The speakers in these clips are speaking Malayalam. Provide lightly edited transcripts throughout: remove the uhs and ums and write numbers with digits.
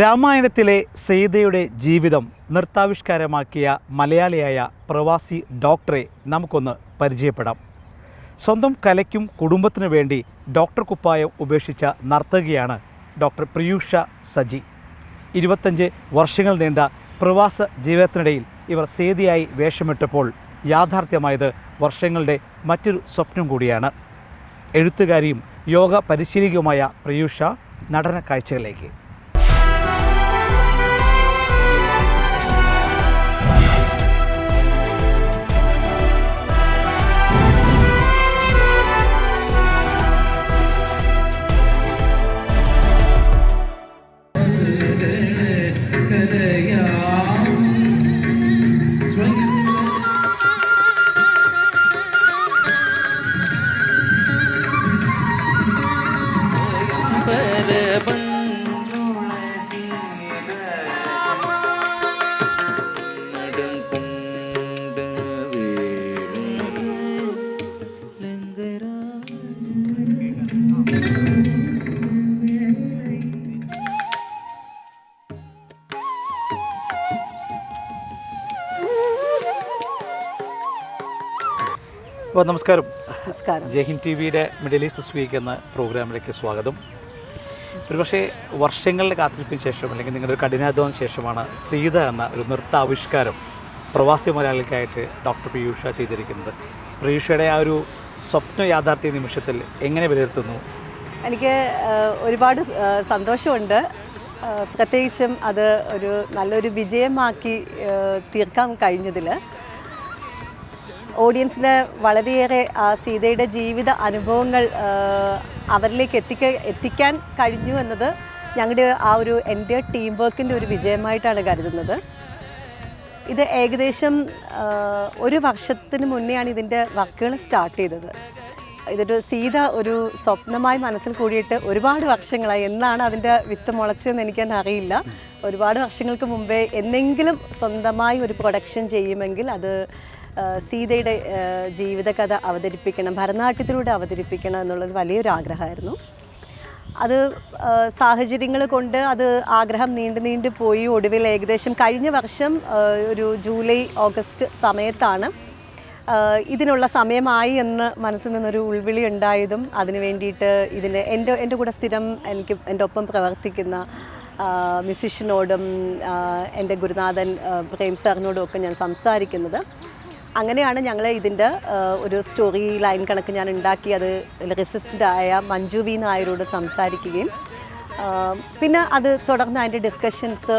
രാമായണത്തിലെ സീതയുടെ ജീവിതം നൃത്താവിഷ്കാരമാക്കിയ മലയാളിയായ പ്രവാസി ഡോക്ടറെ നമുക്കൊന്ന് പരിചയപ്പെടാം. സ്വന്തം കലയ്ക്കും കുടുംബത്തിനു വേണ്ടി ഡോക്ടർ കുപ്പായം ഉപേക്ഷിച്ച നർത്തകിയാണ് ഡോക്ടർ പ്രിയൂഷ സജി. 25 വർഷങ്ങൾ നീണ്ട പ്രവാസ ജീവിതത്തിനിടയിൽ ഇവർ സീതയായി വേഷമിട്ടപ്പോൾ യാഥാർത്ഥ്യമായത് വർഷങ്ങളുടെ മറ്റൊരു സ്വപ്നം കൂടിയാണ്. എഴുത്തുകാരിയും യോഗ പരിശീലകയുമായ പ്രിയൂഷ നടന കാഴ്ചകളിലേക്ക്. അപ്പോൾ നമസ്കാരം. ജയ്ഹിന്ദ് ടി വിയുടെ മിഡിൽ ഈസ്റ്റ് സ്പീക്ക് എന്ന പ്രോഗ്രാമിലേക്ക് സ്വാഗതം. ഒരുപക്ഷെ വർഷങ്ങളുടെ കാത്തിരിപ്പിന് ശേഷം അല്ലെങ്കിൽ നിങ്ങളുടെ കഠിനാധ്വാനത്തിന് ശേഷമാണ് സീത എന്ന ഒരു നൃത്താവിഷ്കാരം പ്രവാസി മലയാളികൾക്കായിട്ട് ഡോക്ടർ പ്രിയൂഷ ചെയ്തിരിക്കുന്നത്. പ്രിയൂഷയുടെ ആ ഒരു സ്വപ്ന യാഥാർത്ഥ്യ നിമിഷത്തിൽ എങ്ങനെ വിലയിരുത്തുന്നു? എനിക്ക് ഒരുപാട് സന്തോഷമുണ്ട്. പ്രത്യേകിച്ചും അത് ഒരു നല്ലൊരു വിജയമാക്കി തീർക്കാൻ കഴിഞ്ഞതിൽ ഓഡിയൻസിന് വളരെയേറെ സീതയുടെ ജീവിത അനുഭവങ്ങൾ അവരിലേക്ക് എത്തിക്കാൻ കഴിഞ്ഞു എന്നത് ഞങ്ങളുടെ ആ ഒരു എൻ്റെ ടീം വർക്കിൻ്റെ ഒരു വിജയമായിട്ടാണ് കരുതുന്നത്. ഇത് ഏകദേശം 1 വർഷത്തിന് മുന്നെയാണ് ഇതിൻ്റെ വർക്കുകൾ സ്റ്റാർട്ട് ചെയ്തത്. ഇതൊരു സീത ഒരു സ്വപ്നമായി മനസ്സിൽ കൂടിയിട്ട് ഒരുപാട് വർഷങ്ങളായി. എന്നാണ് അതിൻ്റെ വിത്ത് മുളച്ചതെന്ന് എനിക്കെന്നെ അറിയില്ല. ഒരുപാട് വർഷങ്ങൾക്ക് മുമ്പേ എന്നെങ്കിലും സ്വന്തമായി ഒരു പ്രൊഡക്ഷൻ ചെയ്യുമെങ്കിൽ അത് സീതയുടെ ജീവിതകഥ അവതരിപ്പിക്കണം, ഭരതനാട്യത്തിലൂടെ അവതരിപ്പിക്കണം എന്നുള്ളത് വലിയൊരു ആഗ്രഹമായിരുന്നു. അത് സാഹചര്യങ്ങൾ കൊണ്ട് അത് ആഗ്രഹം നീണ്ടു പോയി. ഒടുവിൽ ഏകദേശം കഴിഞ്ഞ വർഷം ഒരു ജൂലൈ ഓഗസ്റ്റ് സമയത്താണ് ഇതിനുള്ള സമയമായി എന്ന് മനസ്സിൽ നിന്നൊരു ഉൾവിളി ഉണ്ടായതും അതിനു വേണ്ടിയിട്ട് എൻ്റെ കൂടെ സ്ഥിരം എനിക്ക് എൻ്റെ ഒപ്പം പ്രവർത്തിക്കുന്ന മ്യൂസിഷ്യനോടും എൻ്റെ ഗുരുനാഥൻ പ്രേം സാറിനോടും ഒക്കെ ഞാൻ സംസാരിക്കുന്നത്. അങ്ങനെയാണ് ഞങ്ങൾ ഇതിൻ്റെ ഒരു സ്റ്റോറി ലൈൻ കണക്ക് ഞാൻ ഉണ്ടാക്കി അത് റെസിസ്റ്റൻ്റായ മഞ്ജു വി നായരോട് സംസാരിക്കുകയും പിന്നെ അത് തുടർന്ന് അതിൻ്റെ ഡിസ്കഷൻസ്,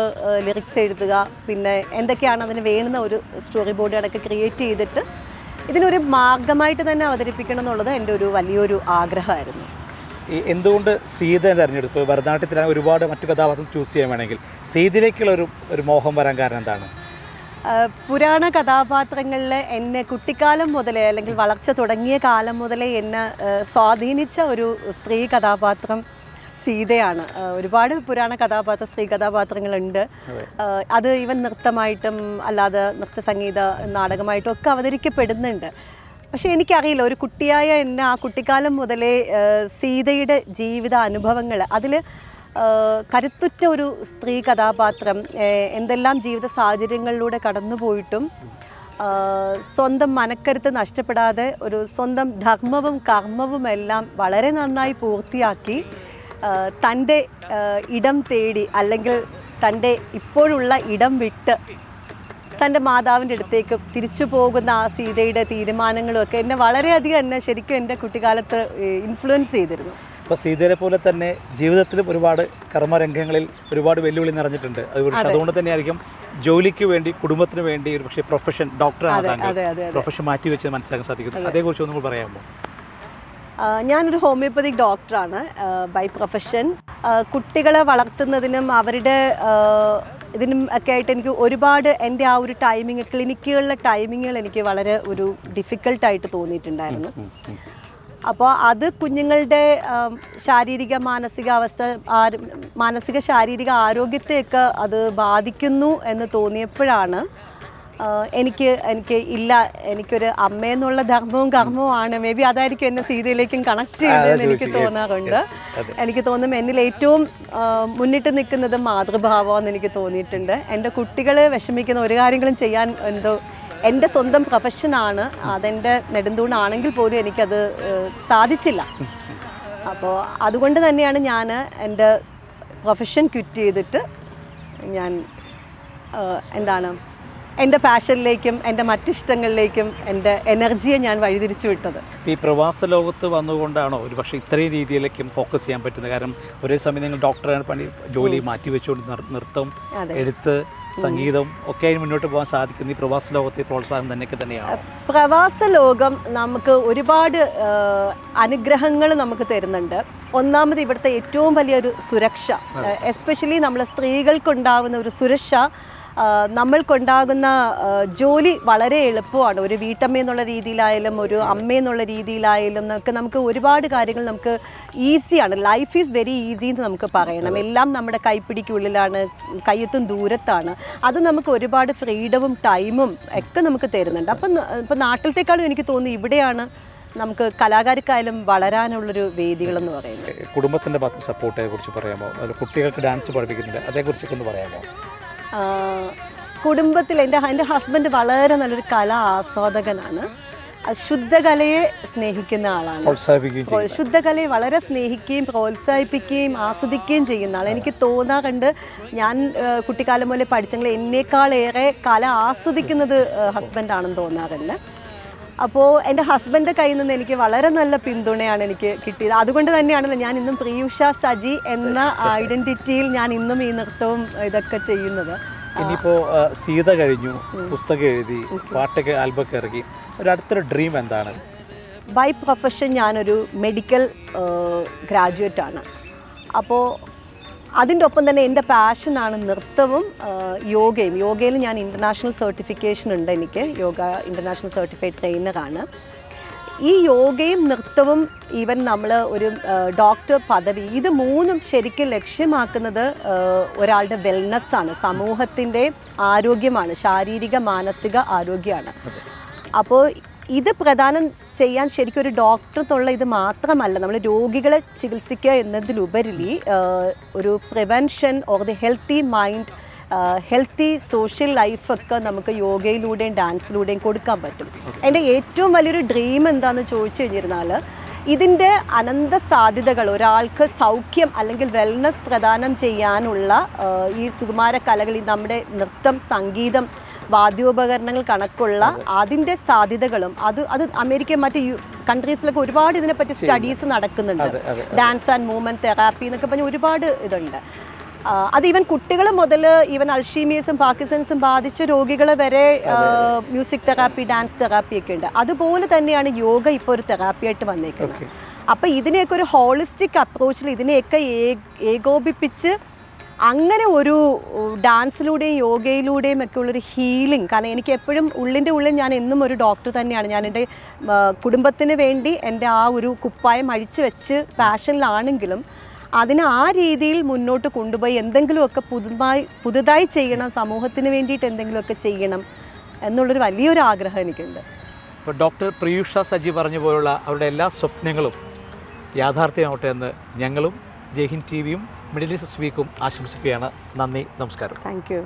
ലിറിക്സ് എഴുതുക, പിന്നെ എന്തൊക്കെയാണ് അതിന് വേണ്ടുന്ന ഒരു സ്റ്റോറി ബോർഡ് കണക്ക് ക്രിയേറ്റ് ചെയ്തിട്ട് ഇതിനൊരു മാർഗമായിട്ട് തന്നെ അവതരിപ്പിക്കണം എന്നുള്ളത് എൻ്റെ ഒരു വലിയൊരു ആഗ്രഹമായിരുന്നു. എന്തുകൊണ്ട് സീത തിരഞ്ഞെടുപ്പ്? ഭരതനാട്യത്തിലാണ് ഒരുപാട് മറ്റു കഥാപാത്രം ചൂസ് ചെയ്യാൻ വേണമെങ്കിൽ സീതയിലേക്കുള്ള ഒരു മോഹം വരാൻ കാരണം എന്താണ്? പുരാണ കഥാപാത്രങ്ങളിൽ എന്നെ കുട്ടിക്കാലം മുതലേ അല്ലെങ്കിൽ വളർച്ച തുടങ്ങിയ കാലം മുതലേ എന്നെ സ്വാധീനിച്ച ഒരു സ്ത്രീ കഥാപാത്രം സീതയാണ്. ഒരുപാട് പുരാണ സ്ത്രീ കഥാപാത്രങ്ങളുണ്ട്. അത് ഈവൻ നൃത്തമായിട്ടും അല്ലാതെ നൃത്തസംഗീത നാടകമായിട്ടും ഒക്കെ അവതരിക്കപ്പെടുന്നുണ്ട്. പക്ഷേ എനിക്കറിയില്ല, ഒരു കുട്ടിയായ എന്നെ ആ കുട്ടിക്കാലം മുതലേ സീതയുടെ ജീവിത അനുഭവങ്ങൾ, അതിൽ കരുത്തുറ്റ ഒരു സ്ത്രീ കഥാപാത്രം എന്തെല്ലാം ജീവിത സാഹചര്യങ്ങളിലൂടെ കടന്നുപോയിട്ടും സ്വന്തം മനക്കരുത്ത് നഷ്ടപ്പെടാതെ ഒരു സ്വന്തം ധർമ്മവും കർമ്മവും എല്ലാം വളരെ നന്നായി പൂർത്തിയാക്കി തൻ്റെ ഇടം തേടി അല്ലെങ്കിൽ തൻ്റെ ഇപ്പോഴുള്ള ഇടം വിട്ട് തൻ്റെ മാതാവിൻ്റെ അടുത്തേക്ക് തിരിച്ചു പോകുന്ന ആ സീതയുടെ തീരുമാനങ്ങളുമൊക്കെ എന്നെ വളരെയധികം ശരിക്കും എൻ്റെ കുട്ടിക്കാലത്ത് ഇൻഫ്ലുവൻസ് ചെയ്തിരുന്നു. അപ്പോൾ സീതയെ പോലെ തന്നെ ജീവിതത്തിലും ഒരുപാട് കർമ്മരംഗങ്ങളിൽ ഒരുപാട് വെല്ലുവിളി നിറഞ്ഞിട്ടുണ്ട്. അതുകൊണ്ട് തന്നെയായിരിക്കും ജോലിക്ക് വേണ്ടി, കുടുംബത്തിന് വേണ്ടി ഒരു പക്ഷേ പ്രൊഫഷൻ ഡോക്ടറാണ് താങ്കൾ പ്രൊഫഷൻ മാറ്റി വെച്ച് മനസ്സിലാക്കാൻ സാധിക്കും. അതേക്കുറിച്ച് ഒന്നും പറയാമോ? ഞാനൊരു ഹോമിയോപ്പതിക് ഡോക്ടറാണ് ബൈ പ്രൊഫഷൻ. കുട്ടികളെ വളർത്തുന്നതിനും അവരുടെ ഇതിനും ഒക്കെ ആയിട്ട് എനിക്ക് ഒരുപാട് എൻ്റെ ആ ഒരു ടൈമിങ്, ക്ലിനിക്കുകളിലെ ടൈമിങ്ങുകൾ എനിക്ക് വളരെ ഒരു ഡിഫിക്കൽട്ടായിട്ട് തോന്നിയിട്ടുണ്ടായിരുന്നു. അപ്പോൾ അത് കുഞ്ഞുങ്ങളുടെ ശാരീരിക മാനസിക ശാരീരിക ആരോഗ്യത്തെയൊക്കെ അത് ബാധിക്കുന്നു എന്ന് തോന്നിയപ്പോഴാണ് എനിക്ക് എനിക്കൊരു അമ്മയെന്നുള്ള ധർമ്മവും കർമ്മവുമാണ്. മേ ബി അതായിരിക്കും എന്നെ സീതയിലേക്കും കണക്ട് ചെയ്തതെന്ന് എനിക്ക് തോന്നാറുണ്ട്. എനിക്ക് തോന്നും എന്നിൽ ഏറ്റവും മുന്നിട്ട് നിൽക്കുന്നത് മാതൃഭാവമെന്ന് എനിക്ക് തോന്നിയിട്ടുണ്ട്. എൻ്റെ കുട്ടികൾ വിഷമിക്കുന്ന ഒരു കാര്യങ്ങളും ചെയ്യാൻ എൻ്റെ സ്വന്തം പ്രൊഫഷനാണ്, അതെൻ്റെ നെടുന്തൂണാണെങ്കിൽ പോലും എനിക്കത് സാധിച്ചില്ല. അപ്പോൾ അതുകൊണ്ട് തന്നെയാണ് ഞാൻ എൻ്റെ പ്രൊഫഷൻ ക്വിറ്റ് ചെയ്തിട്ട് ഞാൻ എൻ്റെ പാഷനിലേക്കും എൻ്റെ മറ്റിഷ്ടങ്ങളിലേക്കും എൻ്റെ എനർജിയെ ഞാൻ വഴിതിരിച്ചു വിട്ടത്. ഈ പ്രവാസ ലോകത്ത് വന്നുകൊണ്ടാണോ ഒരു പക്ഷേ ഇത്രയും രീതിയിലേക്കും ഫോക്കസ് ചെയ്യാൻ പറ്റുന്നത്? കാരണം ഒരേ സമയം നിങ്ങൾ ഡോക്ടറാണ് പണി ജോലി മാറ്റിവെച്ചുകൊണ്ട് നൃത്തം, എഴുത്ത്, സംഗീതം ഒക്കെ മുന്നോട്ട് പോകാൻ സാധിക്കുന്ന ഈ പ്രവാസ ലോകത്തെ പ്രോത്സാഹനം തന്നെയാണ്. പ്രവാസ ലോകം നമുക്ക് ഒരുപാട് അനുഗ്രഹങ്ങൾ നമുക്ക് തരുന്നുണ്ട്. ഒന്നാമത് ഇവിടുത്തെ ഏറ്റവും വലിയൊരു സുരക്ഷ, എസ്പെഷ്യലി നമ്മൾ സ്ത്രീകൾക്കുണ്ടാകുന്ന ഒരു സുരക്ഷ, നമ്മൾക്കുണ്ടാകുന്ന ജോലി വളരെ എളുപ്പമാണ്. ഒരു വീട്ടമ്മ എന്നുള്ള രീതിയിലായാലും ഒരു അമ്മ എന്നുള്ള രീതിയിലായാലും നമുക്ക് ഒരുപാട് കാര്യങ്ങൾ നമുക്ക് ഈസിയാണ്. ലൈഫ് ഈസ് വെരി ഈസി എന്ന് നമുക്ക് പറയണം. എല്ലാം നമ്മുടെ കൈപ്പിടിക്കുള്ളിലാണ്, കയ്യെത്തും ദൂരത്താണ്. അത് നമുക്ക് ഒരുപാട് ഫ്രീഡവും ടൈമും ഒക്കെ നമുക്ക് തരുന്നുണ്ട്. ഇപ്പം നാട്ടിലത്തേക്കാളും എനിക്ക് തോന്നുന്നു ഇവിടെയാണ് നമുക്ക് കലാകാരിക്കായാലും വളരാനുള്ളൊരു വേദികളെന്ന് പറയുന്നത്. കുടുംബത്തിൻ്റെ ഭാഗത്ത് സപ്പോർട്ടിനെ കുറിച്ച് പറയാമോ? അത് കുട്ടികൾക്ക് ഡാൻസ് പഠിപ്പിക്കുന്നുണ്ട്, അതേക്കുറിച്ചൊക്കെ ഒന്ന് പറയാമോ? കുടുംബത്തിൽ എൻ്റെ ഹസ്ബൻഡ് വളരെ നല്ലൊരു കലാ ആസ്വാദകനാണ്. ശുദ്ധകലയെ സ്നേഹിക്കുന്ന ആളാണ്. ശുദ്ധകലയെ വളരെ സ്നേഹിക്കുകയും പ്രോത്സാഹിപ്പിക്കുകയും ആസ്വദിക്കുകയും ചെയ്യുന്ന ആൾ. എനിക്ക് തോന്നാറുണ്ട് ഞാൻ കുട്ടിക്കാലം മുതലേ പഠിച്ചെങ്കിൽ എന്നേക്കാളേറെ കല ആസ്വദിക്കുന്നത് ഹസ്ബൻഡാണെന്ന് തോന്നാറുണ്ട്. അപ്പോൾ എൻ്റെ ഹസ്ബൻഡിൻ്റെ കയ്യിൽ നിന്ന് എനിക്ക് വളരെ നല്ല പിന്തുണയാണ് എനിക്ക് കിട്ടിയത്. അതുകൊണ്ട് തന്നെയാണല്ലോ ഞാൻ ഇന്നും പ്രിയുഷ സജി എന്ന ഐഡൻറ്റിറ്റിയിൽ ഞാൻ ഇന്നും ഈ നൃത്തവും ഇതൊക്കെ ചെയ്യുന്നത്. ഇനിയിപ്പോൾ സീത കഴിഞ്ഞു, പുസ്തകം എഴുതി, പാട്ടൊക്കെ ആൽബമൊക്കെ ഇറങ്ങി, ഒരു അടുത്തൊരു ഡ്രീം എന്താണ്? ബൈ പ്രൊഫഷൻ ഞാനൊരു മെഡിക്കൽ ഗ്രാജുവേറ്റാണ്. അപ്പോൾ അതിൻ്റെ ഒപ്പം തന്നെ എൻ്റെ പാഷനാണ് നൃത്തവും യോഗയും. യോഗയിൽ ഞാൻ ഇൻ്റർനാഷണൽ സർട്ടിഫിക്കേഷൻ ഉണ്ട്, എനിക്ക് യോഗ ഇൻ്റർനാഷണൽ സർട്ടിഫൈഡ് ട്രെയിനറാണ്. ഈ യോഗയും നൃത്തവും ഈവൻ നമ്മൾ ഒരു ഡോക്ടർ പദവി, ഇത് മൂന്നും ശരിക്കും ലക്ഷ്യമാക്കുന്നത് ഒരാളുടെ വെൽനെസ്സാണ്, സമൂഹത്തിൻ്റെ ആരോഗ്യമാണ്, ശാരീരിക മാനസിക ആരോഗ്യമാണ്. അപ്പോൾ ഇത് പ്രദാനം ചെയ്യാൻ ശരിക്കും ഒരു ഡോക്ടർ എന്നുള്ള ഇത് മാത്രമല്ല, നമ്മൾ രോഗികളെ ചികിത്സിക്കുക എന്നതിലുപരി ഒരു prevention or the healthy mind, healthy social ലൈഫൊക്കെ നമുക്ക് യോഗയിലൂടെയും ഡാൻസിലൂടെയും കൊടുക്കാൻ പറ്റും. എൻ്റെ ഏറ്റവും വലിയൊരു ഡ്രീം എന്താണെന്ന് ചോദിച്ചു കഴിഞ്ഞിരുന്നാൽ, ഇതിൻ്റെ അനന്ത സാധ്യതകൾ ഒരാൾക്ക് സൗഖ്യം അല്ലെങ്കിൽ വെൽനസ് പ്രദാനം ചെയ്യാനുള്ള ഈ സുകുമാര കലകൾ, നമ്മുടെ നൃത്തം, സംഗീതം, വാദ്യോപകരണങ്ങൾ കണക്കുള്ള അതിൻ്റെ സാധ്യതകളും അത് അമേരിക്ക മറ്റ് കൺട്രീസിലൊക്കെ ഒരുപാട് ഇതിനെപ്പറ്റി സ്റ്റഡീസ് നടക്കുന്നുണ്ട്. ഡാൻസ് ആൻഡ് മൂവ്മെൻറ്റ് തെറാപ്പി എന്നൊക്കെ പറഞ്ഞ് ഒരുപാട് ഇതുണ്ട്. അത് ഈവൻ കുട്ടികൾ മുതൽ ഈവൻ അൾഷീമിയസും പാർക്കിൻസൺസും ബാധിച്ച രോഗികൾ വരെ മ്യൂസിക് തെറാപ്പി, ഡാൻസ് തെറാപ്പി ഒക്കെ ഉണ്ട്. അതുപോലെ തന്നെയാണ് യോഗ ഇപ്പോൾ ഒരു തെറാപ്പിയായിട്ട് വന്നേക്കുന്നത്. അപ്പോൾ ഇതിനെയൊക്കെ ഒരു ഹോളിസ്റ്റിക് അപ്രോച്ചിൽ ഇതിനെയൊക്കെ ഏകോപിപ്പിച്ച് അങ്ങനെ ഒരു ഡാൻസിലൂടെയും യോഗയിലൂടെയും ഒക്കെ ഉള്ളൊരു ഹീലിംഗ്. കാരണം എനിക്ക് എപ്പോഴും ഉള്ളിൻ്റെ ഉള്ളിൽ ഞാൻ എന്നും ഒരു ഡോക്ടർ തന്നെയാണ്. ഞാൻ എൻ്റെ കുടുംബത്തിന് വേണ്ടി എൻ്റെ ആ ഒരു കുപ്പായം അഴിച്ചു വെച്ച് പാഷനിലാണെങ്കിലും അതിനെ ആ രീതിയിൽ മുന്നോട്ട് കൊണ്ടുപോയി എന്തെങ്കിലുമൊക്കെ പുതുതായി ചെയ്യണം, സമൂഹത്തിന് വേണ്ടിയിട്ട് എന്തെങ്കിലുമൊക്കെ ചെയ്യണം എന്നുള്ളൊരു വലിയൊരു ആഗ്രഹം എനിക്കുണ്ട്. ഇപ്പോൾ ഡോക്ടർ പ്രിയുഷ സജി പറഞ്ഞ പോലുള്ള അവരുടെ എല്ലാ സ്വപ്നങ്ങളും യാഥാർത്ഥ്യമാവട്ടെ എന്ന് ഞങ്ങളും ജയ്ഹിന്ദ് ടിവിയും മിഡിൽ ഈസ്റ്റ് വീക്കും ആശംസിക്കുകയാണ്. നന്ദി, നമസ്കാരം. Thank you.